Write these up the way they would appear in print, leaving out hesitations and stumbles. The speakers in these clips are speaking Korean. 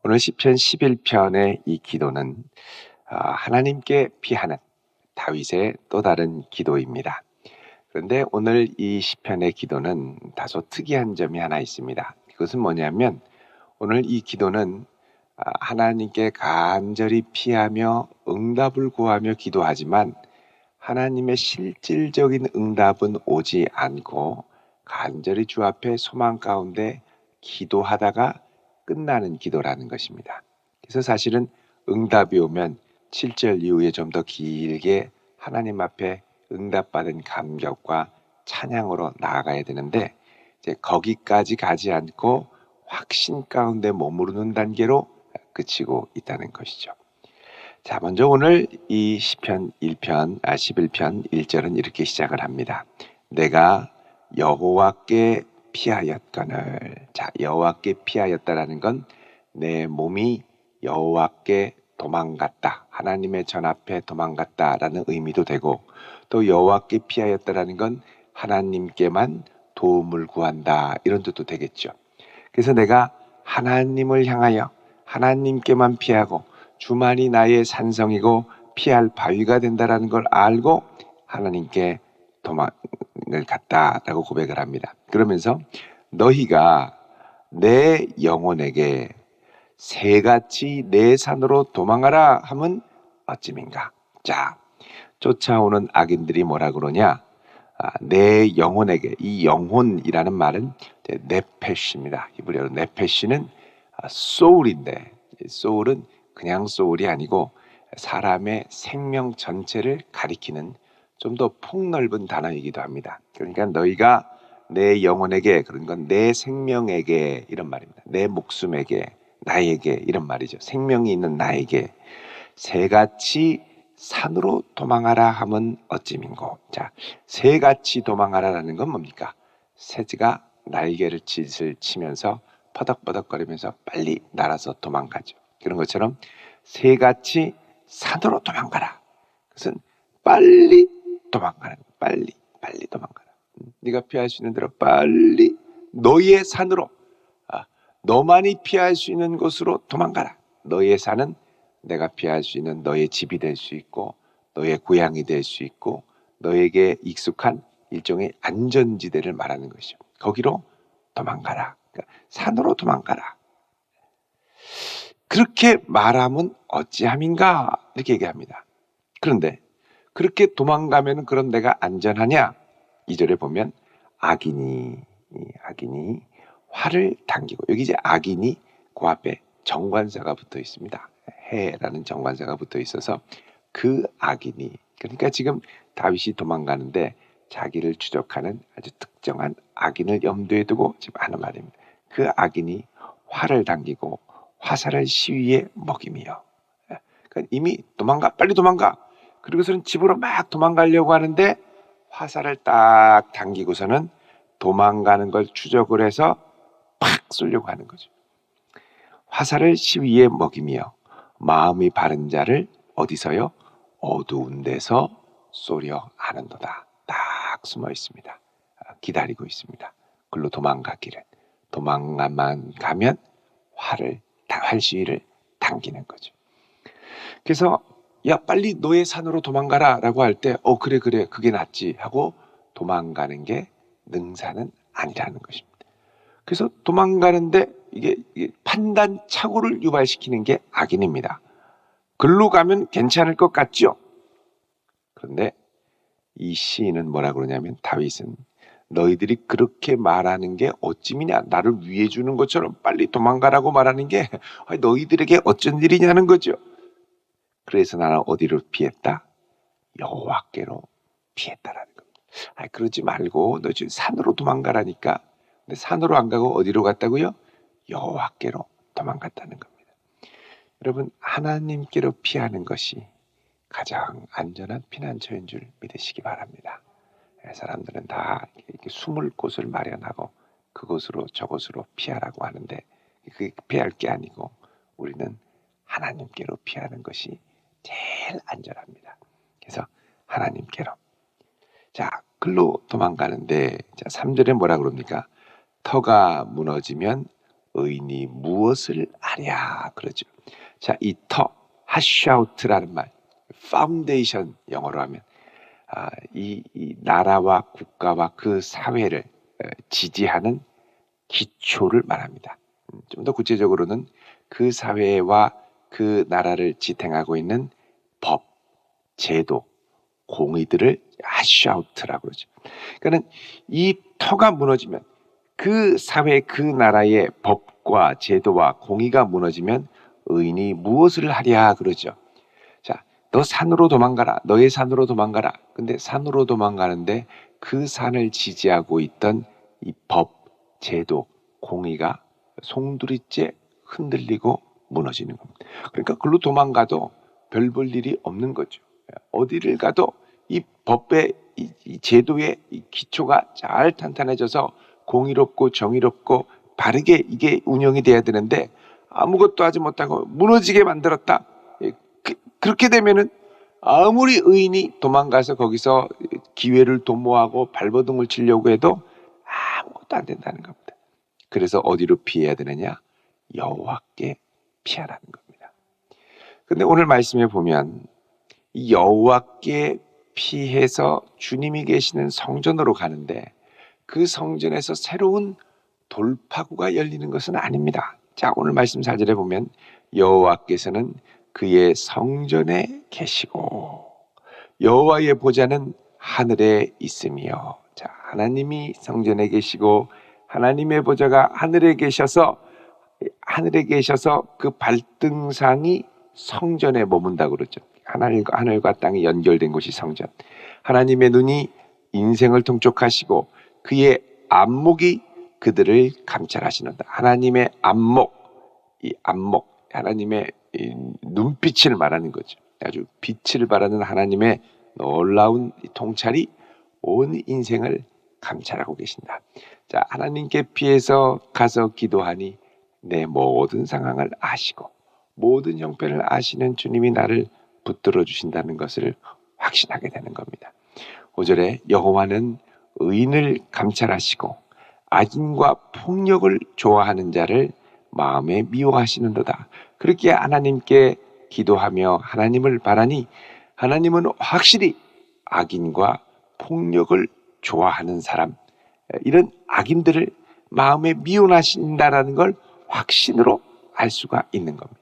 오늘 시편 11편의 이 기도는 하나님께 피하는 다윗의 또 다른 기도입니다. 그런데 오늘 이 시편의 기도는 다소 특이한 점이 하나 있습니다. 그것은 뭐냐면 오늘 이 기도는 하나님께 간절히 피하며 응답을 구하며 기도하지만 하나님의 실질적인 응답은 오지 않고 간절히 주 앞에 소망 가운데 기도하다가 끝나는 기도라는 것입니다. 그래서 사실은 응답이 오면 7절 이후에 좀 더 길게 하나님 앞에 응답받은 감격과 찬양으로 나아가야 되는데 이제 거기까지 가지 않고 확신 가운데 머무르는 단계로 그치고 있다는 것이죠. 자, 먼저 오늘 이 시편 11편 1절은 이렇게 시작을 합니다. 내가 여호와께 피하였거늘. 자, 여호와께 피하였다라는 건 내 몸이 여호와께 도망갔다. 하나님의 전 앞에 도망갔다라는 의미도 되고 또 여호와께 피하였다라는 건 하나님께만 도움을 구한다. 이런 뜻도 되겠죠. 그래서 내가 하나님을 향하여 하나님께만 피하고 주만이 나의 산성이고 피할 바위가 된다라는 걸 알고 하나님께 도망을 갔다라고 고백을 합니다. 그러면서 너희가 내 영혼에게 새같이 내 산으로 도망하라 하면 어찌민가. 자, 쫓아오는 악인들이 뭐라 그러냐? 내 영혼에게, 이 영혼이라는 말은 네페시입니다. 히브리어로 네페시는 소울인데 소울은 그냥 소울이 아니고 사람의 생명 전체를 가리키는 좀 더 폭넓은 단어이기도 합니다. 그러니까 너희가 내 영혼에게, 그런 건 내 생명에게 이런 말입니다. 내 목숨에게, 나에게 이런 말이죠. 생명이 있는 나에게 새같이 산으로 도망하라 하면 어찌민고. 자, 새같이 도망하라라는 건 뭡니까? 새가 날개를 치면서 퍼덕퍼덕거리면서 빨리 날아서 도망가죠. 그런 것처럼 새같이 산으로 도망가라. 그것은 빨리 도망가는, 빨리 도망가라. 네가 피할 수 있는 대로 빨리 너의 산으로, 너만이 피할 수 있는 곳으로 도망가라. 너의 산은 내가 피할 수 있는 너의 집이 될 수 있고 너의 고향이 될 수 있고 너에게 익숙한 일종의 안전지대를 말하는 것이죠. 거기로 도망가라. 그러니까 산으로 도망가라. 그렇게 말하면 어찌함인가 이렇게 얘기합니다. 그런데 그렇게 도망가면 그럼 내가 안전하냐? 2절에 보면 악인이 활을 당기고, 여기 이제 악인이 그 앞에 정관사가 붙어 있습니다. 해라는 정관사가 붙어 있어서 그 악인이, 그러니까 지금 다윗이 도망가는데 자기를 추적하는 아주 특정한 악인을 염두에 두고 지금 하는 말입니다. 그 악인이 활을 당기고 화살을 시위에 먹이며, 그러니까 이미 도망가, 빨리 도망가. 그리고서는 집으로 막 도망가려고 하는데 화살을 딱 당기고서는 도망가는 걸 추적을 해서 팍 쏘려고 하는 거죠. 화살을 시위에 먹이며 마음이 바른 자를 어디서요? 어두운 데서 쏘려 하는도다. 딱 숨어 있습니다. 기다리고 있습니다. 글로 도망가기를. 도망가만 가면 활 시위를 당기는 거죠. 그래서 야, 빨리 너의 산으로 도망가라 라고 할 때 그래 그게 낫지 하고 도망가는 게 능사는 아니라는 것입니다. 그래서 도망가는데 이게 판단 착오를 유발시키는 게 악인입니다. 글로 가면 괜찮을 것 같죠? 그런데 이 시인은 뭐라 그러냐면, 다윗은 너희들이 그렇게 말하는 게 어찌미냐, 나를 위해 주는 것처럼 빨리 도망가라고 말하는 게 너희들에게 어쩐 일이냐는 거죠. 그래서 나는 어디로 피했다? 여호와께로 피했다라는 겁니다. 그러지 말고 너 지금 산으로 도망가라니까. 근데 산으로 안 가고 어디로 갔다고요? 여호와께로 도망갔다는 겁니다. 여러분, 하나님께로 피하는 것이 가장 안전한 피난처인 줄 믿으시기 바랍니다. 사람들은 다 이렇게 숨을 곳을 마련하고 그곳으로 저곳으로 피하라고 하는데 그게 피할 게 아니고 우리는 하나님께로 피하는 것이 제일 안전합니다. 그래서 하나님께로. 자, 글로 도망가는데, 자, 3절에 뭐라 그럽니까? 터가 무너지면 의인이 무엇을 하랴 그러죠. 자, 이 하샤우트라는 말, 파운데이션 영어로 하면 이 나라와 국가와 그 사회를 지지하는 기초를 말합니다. 좀 더 구체적으로는 그 사회와 그 나라를 지탱하고 있는 법, 제도, 공의들을 하샤우트라고 그러죠. 그러니까 이 터가 무너지면 그 사회, 그 나라의 법과 제도와 공의가 무너지면 의인이 무엇을 하랴 그러죠. 자, 너 산으로 도망가라. 너의 산으로 도망가라. 근데 산으로 도망가는데 그 산을 지지하고 있던 이 법, 제도, 공의가 송두리째 흔들리고 무너지는 겁니다. 그러니까 글로 도망가도 별 볼 일이 없는 거죠. 어디를 가도 이 법의 이 제도의 이 기초가 잘 탄탄해져서 공의롭고 정의롭고 바르게 이게 운영이 돼야 되는데 아무것도 하지 못하고 무너지게 만들었다. 그렇게 되면은 아무리 의인이 도망가서 거기서 기회를 도모하고 발버둥을 치려고 해도 아무것도 안 된다는 겁니다. 그래서 어디로 피해야 되느냐? 여호와께 피하라는 겁니다. 근데 오늘 말씀에 보면 이 여호와께 피해서 주님이 계시는 성전으로 가는데 그 성전에서 새로운 돌파구가 열리는 것은 아닙니다. 자, 오늘 말씀 4절에 보면 여호와께서는 그의 성전에 계시고 여호와의 보좌는 하늘에 있으며, 자, 하나님이 성전에 계시고 하나님의 보좌가 하늘에 계셔서 그 발등상이 성전에 머문다고 그러죠. 하늘과 땅이 연결된 곳이 성전. 하나님의 눈이 인생을 통촉하시고 그의 안목이 그들을 감찰하시는다. 하나님의 안목, 이 안목, 하나님의 이 눈빛을 말하는 거죠. 아주 빛을 발하는 하나님의 놀라운 통찰이 온 인생을 감찰하고 계신다. 자, 하나님께 피해서 가서 기도하니 내 모든 상황을 아시고 모든 형편을 아시는 주님이 나를 붙들어 주신다는 것을 확신하게 되는 겁니다. 5절에 여호와는 의인을 감찰하시고 악인과 폭력을 좋아하는 자를 마음에 미워하시는도다. 그렇게 하나님께 기도하며 하나님을 바라니 하나님은 확실히 악인과 폭력을 좋아하는 사람, 이런 악인들을 마음에 미워하신다라는 걸 확신으로 알 수가 있는 겁니다.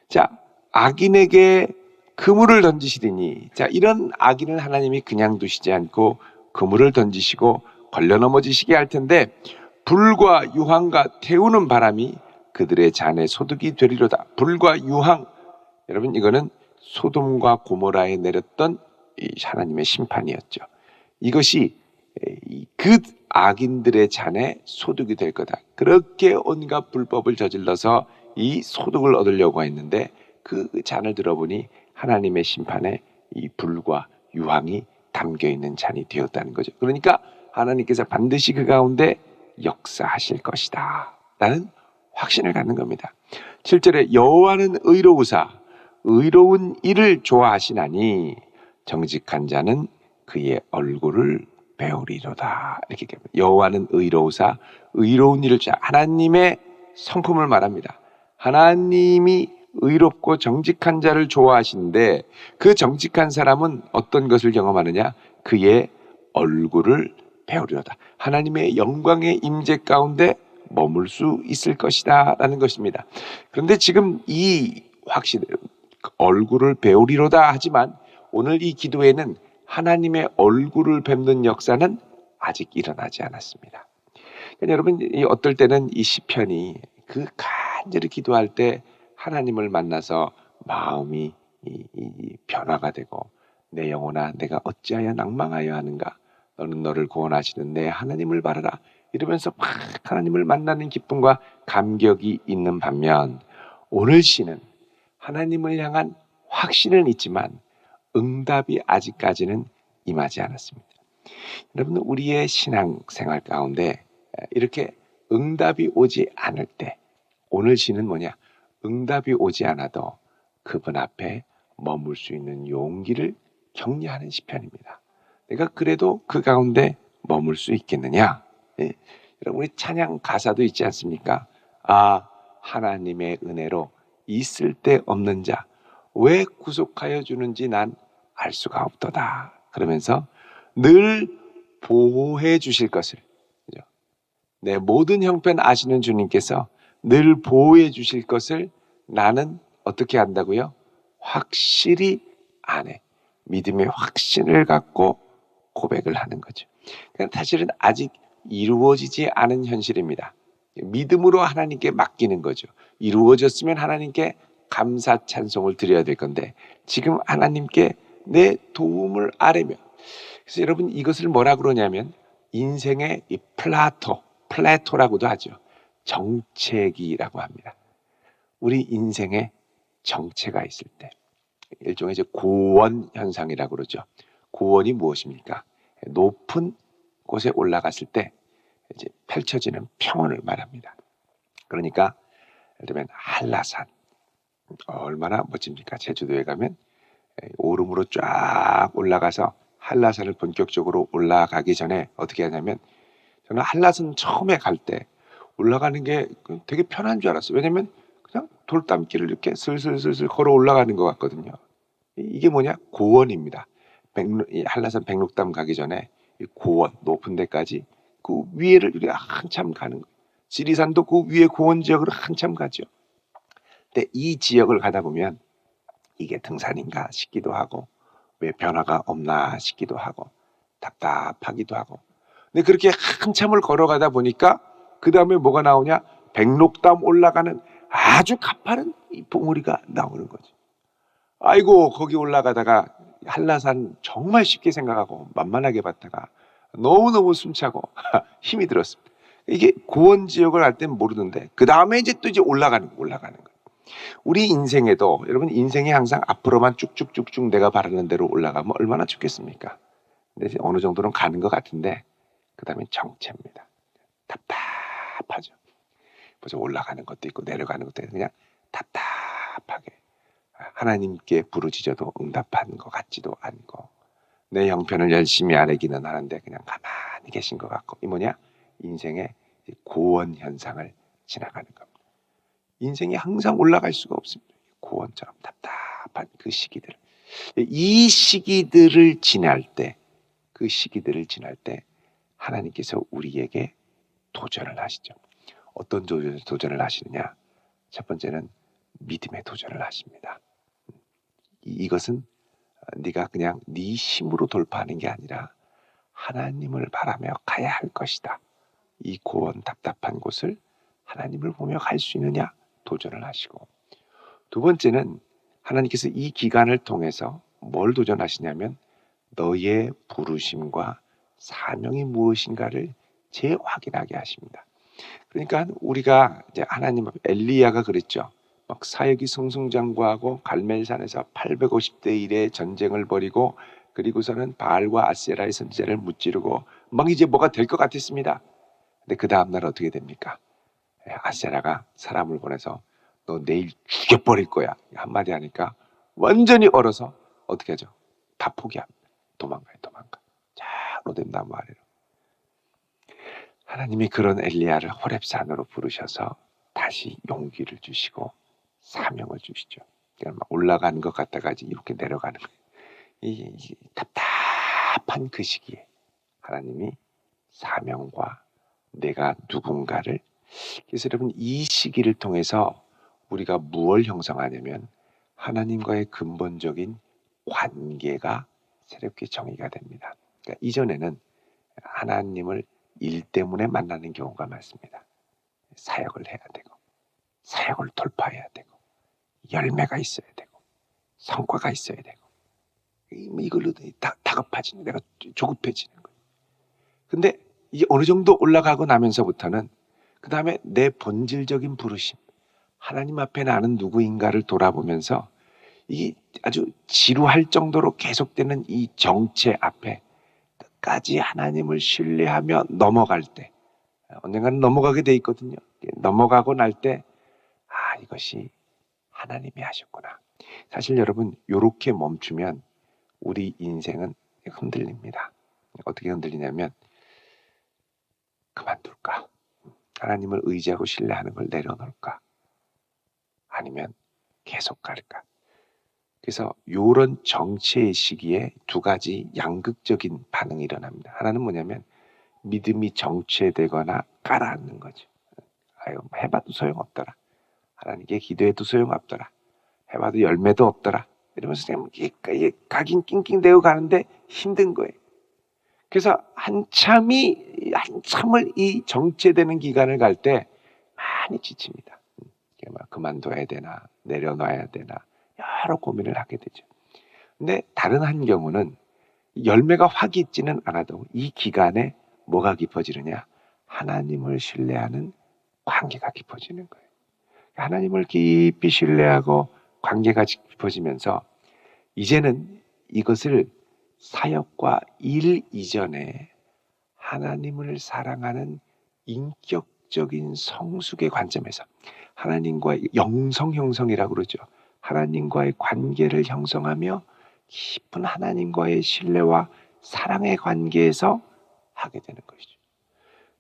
자, 악인에게 그물을 던지시더니, 자, 이런 악인을 하나님이 그냥 두시지 않고 그물을 던지시고 걸려 넘어지시게 할 텐데 불과 유황과 태우는 바람이 그들의 잔에 소득이 되리로다. 불과 유황, 여러분 이거는 소돔과 고모라에 내렸던 이 하나님의 심판이었죠. 이것이 그 악인들의 잔에 소득이 될 거다. 그렇게 온갖 불법을 저질러서 이 소득을 얻으려고 했는데 그 잔을 들어보니 하나님의 심판에 이 불과 유황이 담겨있는 잔이 되었다는 거죠. 그러니까 하나님께서 반드시 그 가운데 역사하실 것이다 라는 확신을 갖는 겁니다. 7절에 여호와는 의로우사 의로운 일을 좋아하시나니 정직한 자는 그의 얼굴을 배우리로다. 이렇게 얘기합니다. 여호와는 의로우사 의로운 일을 하나님의 성품을 말합니다. 하나님이 의롭고 정직한 자를 좋아하시는데 그 정직한 사람은 어떤 것을 경험하느냐? 그의 얼굴을 배우리로다. 하나님의 영광의 임재 가운데 머물 수 있을 것이다 라는 것입니다. 그런데 지금 이 확신, 얼굴을 배우리로다 하지만 오늘 이 기도에는 하나님의 얼굴을 뵙는 역사는 아직 일어나지 않았습니다. 그러니까 여러분, 어떨 때는 이 시편이 그 간절히 기도할 때 하나님을 만나서 마음이 변화가 되고 내 영혼아 내가 어찌하여 낭망하여 하는가, 너는 너를 구원하시는 내 하나님을 바라라 이러면서 막 하나님을 만나는 기쁨과 감격이 있는 반면 오늘 시는 하나님을 향한 확신은 있지만 응답이 아직까지는 임하지 않았습니다. 여러분, 우리의 신앙생활 가운데 이렇게 응답이 오지 않을 때 오늘 시는 뭐냐? 응답이 오지 않아도 그분 앞에 머물 수 있는 용기를 격려하는 시편입니다. 내가 그래도 그 가운데 머물 수 있겠느냐? 예. 여러분, 우리 찬양 가사도 있지 않습니까? 아, 하나님의 은혜로 있을 데 없는 자 왜 구속하여 주는지 난 알 수가 없도다. 그러면서 늘 보호해 주실 것을, 그죠? 내 모든 형편 아시는 주님께서 늘 보호해 주실 것을 나는 어떻게 한다고요? 확실히 아네. 믿음의 확신을 갖고 고백을 하는 거죠. 그러니까 사실은 아직 이루어지지 않은 현실입니다. 믿음으로 하나님께 맡기는 거죠. 이루어졌으면 하나님께 감사 찬송을 드려야 될 건데 지금 하나님께 내 도움을 아뢰며, 그래서 여러분 이것을 뭐라 그러냐면 인생의 이 플라토라고도 하죠. 정체기라고 합니다. 우리 인생에 정체가 있을 때 일종의 이제 고원 현상이라고 그러죠. 고원이 무엇입니까? 높은 곳에 올라갔을 때 이제 펼쳐지는 평원을 말합니다. 그러니까 예를 들면 한라산 얼마나 멋집니까? 제주도에 가면 오름으로 쫙 올라가서 한라산을 본격적으로 올라가기 전에 어떻게 하냐면 저는 한라산 처음에 갈 때 올라가는 게 되게 편한 줄 알았어요. 왜냐면 그냥 돌담길을 이렇게 슬슬슬슬 걸어 올라가는 것 같거든요. 이게 뭐냐? 고원입니다. 한라산 백록담 가기 전에 이 고원 높은 데까지 그 위에를 우리가 한참 가는 거예요. 지리산도 그 위에 고원 지역으로 한참 가죠. 근데 이 지역을 가다 보면 이게 등산인가 싶기도 하고 왜 변화가 없나 싶기도 하고 답답하기도 하고, 근데 그렇게 한참을 걸어가다 보니까 그 다음에 뭐가 나오냐? 백록담 올라가는 아주 가파른 이 봉우리가 나오는 거죠. 아이고 거기 올라가다가 한라산 정말 쉽게 생각하고 만만하게 봤다가 너무너무 숨차고 힘이 들었습니다. 이게 고원 지역을 할 땐 모르는데 그 다음에 이제 또 이제 올라가는 거예요. 우리 인생에도 여러분 인생이 항상 앞으로만 쭉쭉쭉쭉 내가 바라는 대로 올라가면 얼마나 좋겠습니까? 근데 이제 어느 정도는 가는 것 같은데 그 다음에 정체입니다. 답답하죠. 벌써 올라가는 것도 있고 내려가는 것도 있고 그냥 답답하게 하나님께 부르짖어도 응답하는 것 같지도 않고 내 형편을 열심히 아뢰기는 하는데 그냥 가만히 계신 것 같고, 이 뭐냐? 인생의 고원 현상을 지나가는 겁니다. 인생이 항상 올라갈 수가 없습니다. 고원처럼 답답한 그 시기들, 이 시기들을 지날 때, 그 시기들을 지날 때 하나님께서 우리에게 도전을 하시죠. 어떤 도전을 하시느냐? 첫 번째는 믿음의 도전을 하십니다. 이것은 네가 그냥 네 힘으로 돌파하는 게 아니라 하나님을 바라며 가야 할 것이다. 이 고원 답답한 곳을 하나님을 보며 갈 수 있느냐? 도전을 하시고, 두 번째는 하나님께서 이 기간을 통해서 뭘 도전하시냐면 너의 부르심과 사명이 무엇인가를 재확인하게 하십니다. 그러니까 우리가 이제 하나님 앞에 엘리야가 그랬죠. 막 사역이 승승장구하고 갈멜산에서 850대 1의 전쟁을 벌이고 그리고서는 바알과 아세라의 선지자를 무찌르고 막 이제 뭐가 될 것 같았습니다. 근데 그 다음날 어떻게 됩니까? 아세라가 사람을 보내서 너 내일 죽여버릴 거야 한마디 하니까 완전히 얼어서 어떻게 하죠? 다 포기합니다. 도망가. 자, 로뎀 나무 아래로. 하나님이 그런 엘리야를 호렙산으로 부르셔서 다시 용기를 주시고 사명을 주시죠. 그냥 막 올라가는 것 같다가 이렇게 내려가는 거예요. 이 답답한 그 시기에 하나님이 사명과 내가 누군가를, 그래서 여러분 이 시기를 통해서 우리가 무엇을 형성하냐면 하나님과의 근본적인 관계가 새롭게 정의가 됩니다. 그러니까 이전에는 하나님을 일 때문에 만나는 경우가 많습니다. 사역을 해야 되고 사역을 돌파해야 되고 열매가 있어야 되고 성과가 있어야 되고 이걸로 다급해지는, 내가 조급해지는 거예요. 근데 이제 어느 정도 올라가고 나면서부터는 그 다음에 내 본질적인 부르심, 하나님 앞에 나는 누구인가를 돌아보면서 이게 아주 지루할 정도로 계속되는 이 정체 앞에 끝까지 하나님을 신뢰하며 넘어갈 때, 언젠가는 넘어가게 돼 있거든요. 넘어가고 날 때 이것이 하나님이 하셨구나. 사실 여러분 이렇게 멈추면 우리 인생은 흔들립니다. 어떻게 흔들리냐면 그만둘까? 하나님을 의지하고 신뢰하는 걸 내려놓을까? 아니면 계속 갈까? 그래서 이런 정체의 시기에 두 가지 양극적인 반응이 일어납니다. 하나는 뭐냐면 믿음이 정체되거나 가라앉는 거죠. 아유, 해봐도 소용없더라. 하나님께 기도해도 소용없더라. 해봐도 열매도 없더라. 이러면서 그냥 이게 가긴 낑낑대고 가는데 힘든 거예요. 그래서 한참을 이 정체되는 기간을 갈 때 많이 지칩니다. 그만둬야 되나, 내려놔야 되나, 여러 고민을 하게 되죠. 근데 다른 한 경우는 열매가 확 있지는 않아도 이 기간에 뭐가 깊어지느냐? 하나님을 신뢰하는 관계가 깊어지는 거예요. 하나님을 깊이 신뢰하고 관계가 깊어지면서 이제는 이것을 사역과 일 이전에 하나님을 사랑하는 인격적인 성숙의 관점에서 하나님과의 영성 형성이라고 그러죠. 하나님과의 관계를 형성하며 깊은 하나님과의 신뢰와 사랑의 관계에서 하게 되는 것이죠.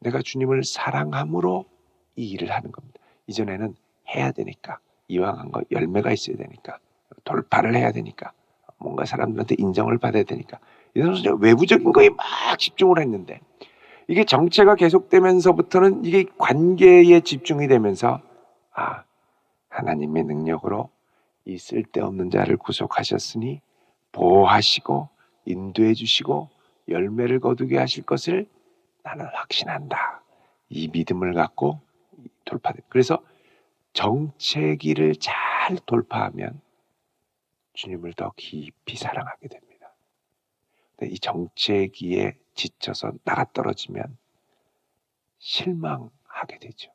내가 주님을 사랑함으로 이 일을 하는 겁니다. 이전에는 해야 되니까, 이왕 한 거 열매가 있어야 되니까, 돌파를 해야 되니까, 뭔가 사람들한테 인정을 받아야 되니까, 이런 외부적인 거에 막 집중을 했는데, 이게 정체가 계속되면서부터는 이게 관계에 집중이 되면서 하나님의 능력으로 이 쓸데없는 자를 구속하셨으니 보호하시고 인도해 주시고 열매를 거두게 하실 것을 나는 확신한다. 이 믿음을 갖고 돌파돼. 그래서 정체기를 잘 돌파하면 주님을 더 깊이 사랑하게 됩니다. 근데 이 정체기에 지쳐서 나가떨어지면 실망하게 되죠.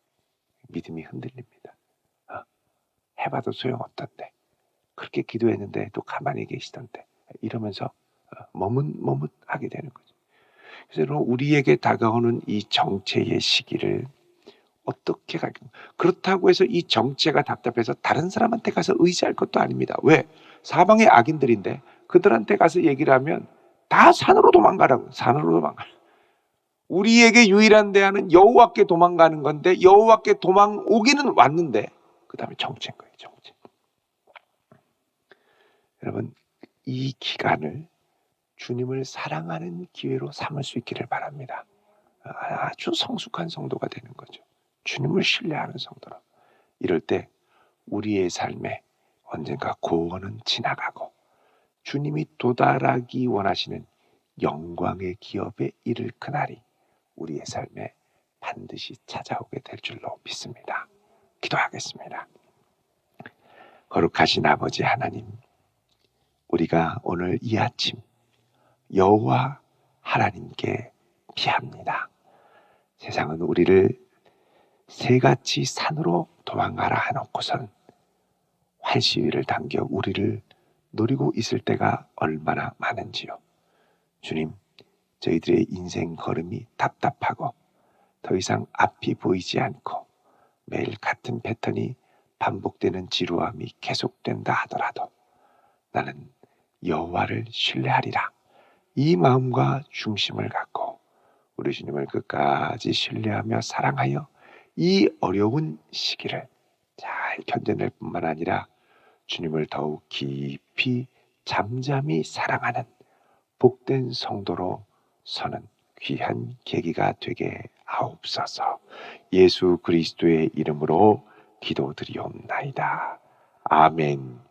믿음이 흔들립니다. 해봐도 소용없던데, 그렇게 기도했는데 또 가만히 계시던데, 이러면서 머뭇머뭇하게 되는 거죠. 그래서 우리에게 다가오는 이 정체의 시기를 어떻게 갈까? 그렇다고 해서 이 정체가 답답해서 다른 사람한테 가서 의지할 것도 아닙니다. 왜? 사방의 악인들인데 그들한테 가서 얘기를 하면 다 산으로 도망가라고. 산으로 도망가. 우리에게 유일한 대안은 여호와께 도망가는 건데 여호와께 도망오기는 왔는데 그 다음에 정체인 거예요. 정체. 여러분, 이 기간을 주님을 사랑하는 기회로 삼을 수 있기를 바랍니다. 아주 성숙한 성도가 되는 거죠. 주님을 신뢰하는 성도로. 이럴 때 우리의 삶에 언젠가 고원은 지나가고 주님이 도달하기 원하시는 영광의 기업에 이를 그날이 우리의 삶에 반드시 찾아오게 될 줄로 믿습니다. 기도하겠습니다. 거룩하신 아버지 하나님, 우리가 오늘 이 아침 여호와 하나님께 피합니다. 세상은 우리를 새같이 산으로 도망가라 하놓고선 활시위를 당겨 우리를 노리고 있을 때가 얼마나 많은지요. 주님, 저희들의 인생 걸음이 답답하고 더 이상 앞이 보이지 않고 매일 같은 패턴이 반복되는 지루함이 계속된다 하더라도 나는 여호와를 신뢰하리라. 이 마음과 중심을 갖고 우리 주님을 끝까지 신뢰하며 사랑하여 이 어려운 시기를 잘 견뎌낼 뿐만 아니라 주님을 더욱 깊이 잠잠히 사랑하는 복된 성도로 서는 귀한 계기가 되게 하옵소서. 예수 그리스도의 이름으로 기도드리옵나이다. 아멘.